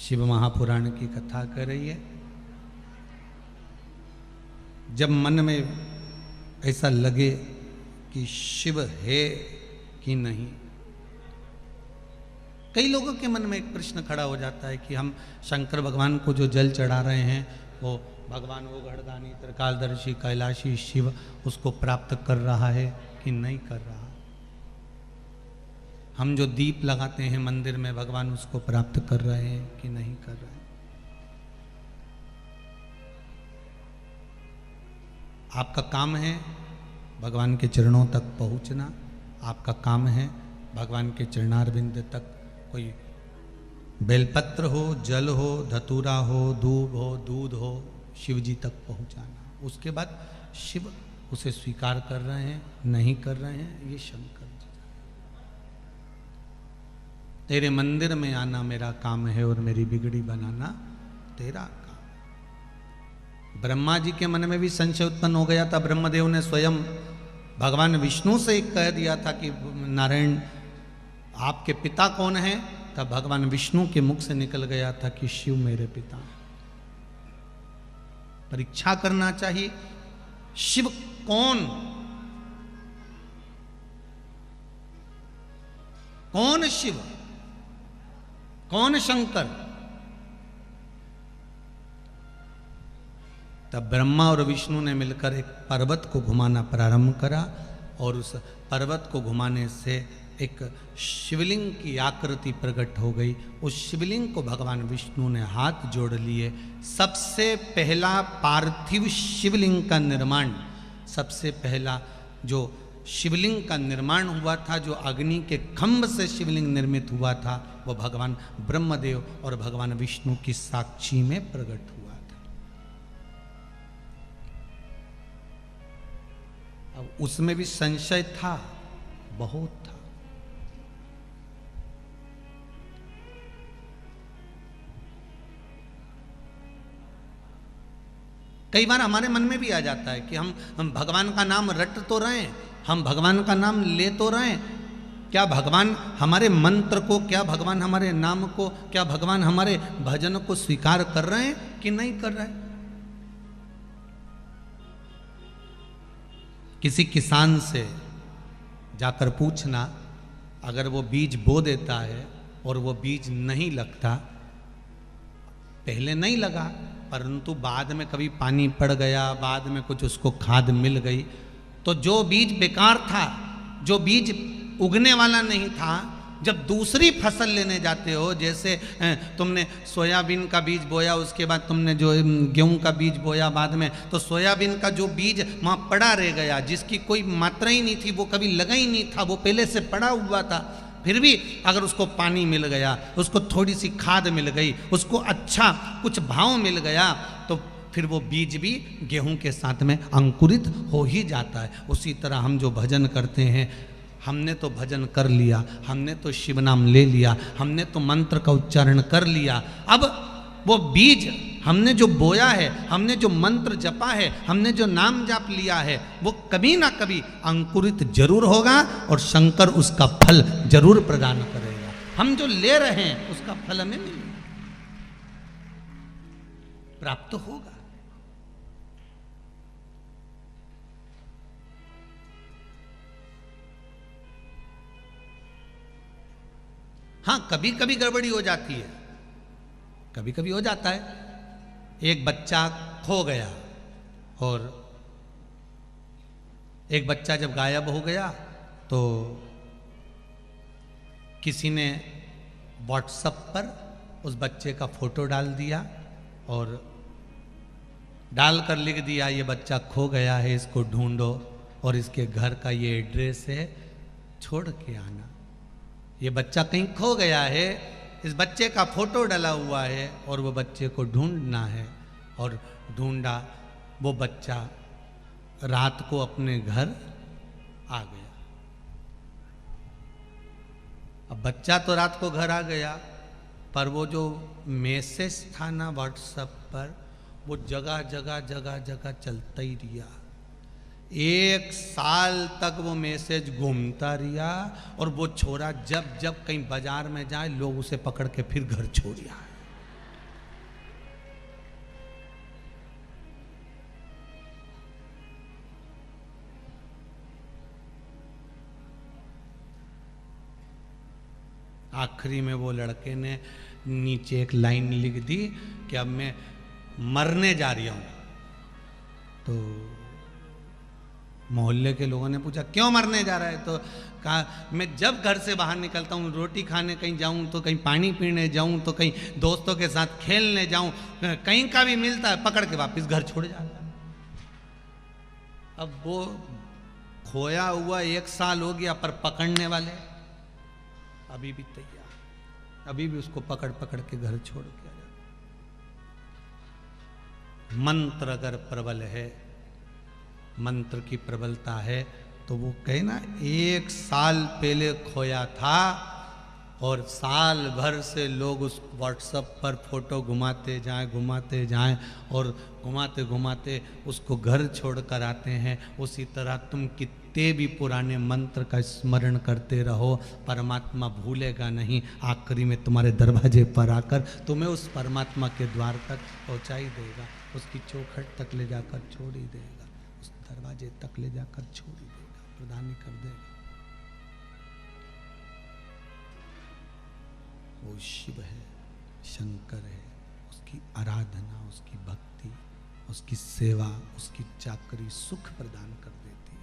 शिव महापुराण की कथा कर रही है। जब मन में ऐसा लगे कि शिव है कि नहीं, कई लोगों के मन में एक प्रश्न खड़ा हो जाता है कि हम शंकर भगवान को जो जल चढ़ा रहे हैं वो भगवान वो गढ़दानी त्रिकालदर्शी कैलाशी शिव उसको प्राप्त कर रहा है कि नहीं कर रहा। हम जो दीप लगाते हैं मंदिर में भगवान उसको प्राप्त कर रहे हैं कि नहीं कर रहे। आपका काम है भगवान के चरणों तक पहुंचना, आपका काम है भगवान के चरणारविंद तक कोई बेलपत्र हो, जल हो, धतूरा हो, दूब हो, दूध हो, शिव जी तक पहुंचाना। उसके बाद शिव उसे स्वीकार कर रहे हैं नहीं कर रहे हैं, ये शंकर जी। तेरे मंदिर में आना मेरा काम है और मेरी बिगड़ी बनाना तेरा काम। ब्रह्मा जी के मन में भी संशय उत्पन्न हो गया था। ब्रह्मदेव ने स्वयं भगवान विष्णु से कह दिया था कि नारायण आपके पिता कौन है, तब भगवान विष्णु के मुख से निकल गया था कि शिव मेरे पिता हैं। परीक्षा करना चाहिए शिव कौन शिव, कौन शंकर। तब ब्रह्मा और विष्णु ने मिलकर एक पर्वत को घुमाना प्रारंभ करा और उस पर्वत को घुमाने से एक शिवलिंग की आकृति प्रकट हो गई। उस शिवलिंग को भगवान विष्णु ने हाथ जोड़ लिए। सबसे पहला पार्थिव शिवलिंग का निर्माण, सबसे पहला जो शिवलिंग का निर्माण हुआ था, जो अग्नि के खंभ से शिवलिंग निर्मित हुआ था, वो भगवान ब्रह्मदेव और भगवान विष्णु की साक्षी में प्रकट हुआ था। अब उसमें भी संशय था, बहुत था। कई बार हमारे मन में भी आ जाता है कि हम भगवान का नाम रट तो रहे हैं, हम भगवान का नाम ले तो रहे हैं, क्या भगवान हमारे मंत्र को, क्या भगवान हमारे नाम को, क्या भगवान हमारे भजन को स्वीकार कर रहे हैं कि नहीं कर रहे हैं। किसी किसान से जाकर पूछना, अगर वो बीज बो देता है और वो बीज नहीं लगता, पहले नहीं लगा परंतु बाद में कभी पानी पड़ गया, बाद में कुछ उसको खाद मिल गई, तो जो बीज बेकार था, जो बीज उगने वाला नहीं था, जब दूसरी फसल लेने जाते हो, जैसे तुमने सोयाबीन का बीज बोया, उसके बाद तुमने जो गेहूं का बीज बोया बाद में, तो सोयाबीन का जो बीज वहाँ पड़ा रह गया, जिसकी कोई मात्रा ही नहीं थी, वो कभी लगा ही नहीं था, वो पहले से पड़ा हुआ था। फिर भी अगर उसको पानी मिल गया, उसको थोड़ी सी खाद मिल गई, उसको अच्छा कुछ भाव मिल गया, तो फिर वो बीज भी गेहूं के साथ में अंकुरित हो ही जाता है। उसी तरह हम जो भजन करते हैं, हमने तो भजन कर लिया, हमने तो शिव नाम ले लिया, हमने तो मंत्र का उच्चारण कर लिया, अब वो बीज हमने जो बोया है, हमने जो मंत्र जपा है, हमने जो नाम जाप लिया है, वो कभी ना कभी अंकुरित जरूर होगा और शंकर उसका फल जरूर प्रदान करेगा। हम जो ले रहे हैं उसका फल हमें मिलेगा, प्राप्त होगा। हाँ, कभी कभी गड़बड़ी हो जाती है, कभी कभी हो जाता है। एक बच्चा खो गया और एक बच्चा जब गायब हो गया तो किसी ने व्हाट्सएप पर उस बच्चे का फोटो डाल दिया और डालकर लिख दिया, ये बच्चा खो गया है, इसको ढूंढो और इसके घर का ये एड्रेस है, छोड़ के आना। ये बच्चा कहीं खो गया है, इस बच्चे का फोटो डला हुआ है और वो बच्चे को ढूंढना है। और ढूंढा, वो बच्चा रात को अपने घर आ गया। अब बच्चा तो रात को घर आ गया, पर वो जो मैसेज था ना व्हाट्सएप पर, वो जगह जगह जगह जगह चलता ही रहा। 1 साल तक वो मैसेज घूमता रहा और वो छोरा जब जब कहीं बाजार में जाए लोग उसे पकड़ के फिर घर छोड़ आए। आखिरी में वो लड़के ने नीचे एक लाइन लिख दी कि अब मैं मरने जा रही हूं। तो मोहल्ले के लोगों ने पूछा क्यों मरने जा रहा है? तो कहा मैं जब घर से बाहर निकलता हूँ, रोटी खाने कहीं जाऊँ तो कहीं पानी पीने जाऊँ तो कहीं दोस्तों के साथ खेलने जाऊँ, कहीं का भी मिलता है पकड़ के वापस घर छोड़ जाता है। अब वो खोया हुआ 1 साल हो गया, पर पकड़ने वाले अभी भी तैयार, अभी भी उसको पकड़ पकड़ के घर छोड़ के आ जाता। मंत्र अगर प्रबल है, मंत्र की प्रबलता है, तो वो कहे ना 1 साल पहले खोया था और साल भर से लोग उस व्हाट्सएप पर फोटो घुमाते जाएं और घुमाते घुमाते उसको घर छोड़ कर आते हैं। उसी तरह तुम कितने भी पुराने मंत्र का स्मरण करते रहो, परमात्मा भूलेगा नहीं। आखिरी में तुम्हारे दरवाजे पर आकर तुम्हें उस परमात्मा के द्वार तक पहुंचा ही देगा, उसकी चौखट तक ले जाकर छोड़ ही देगा, उस दरवाजे तक ले जाकर छोड़ ही देगा, प्रदान ही कर देगा। वो शिव है, शंकर है, उसकी आराधना, उसकी भक्ति, उसकी सेवा, उसकी चाकरी सुख प्रदान कर देती है।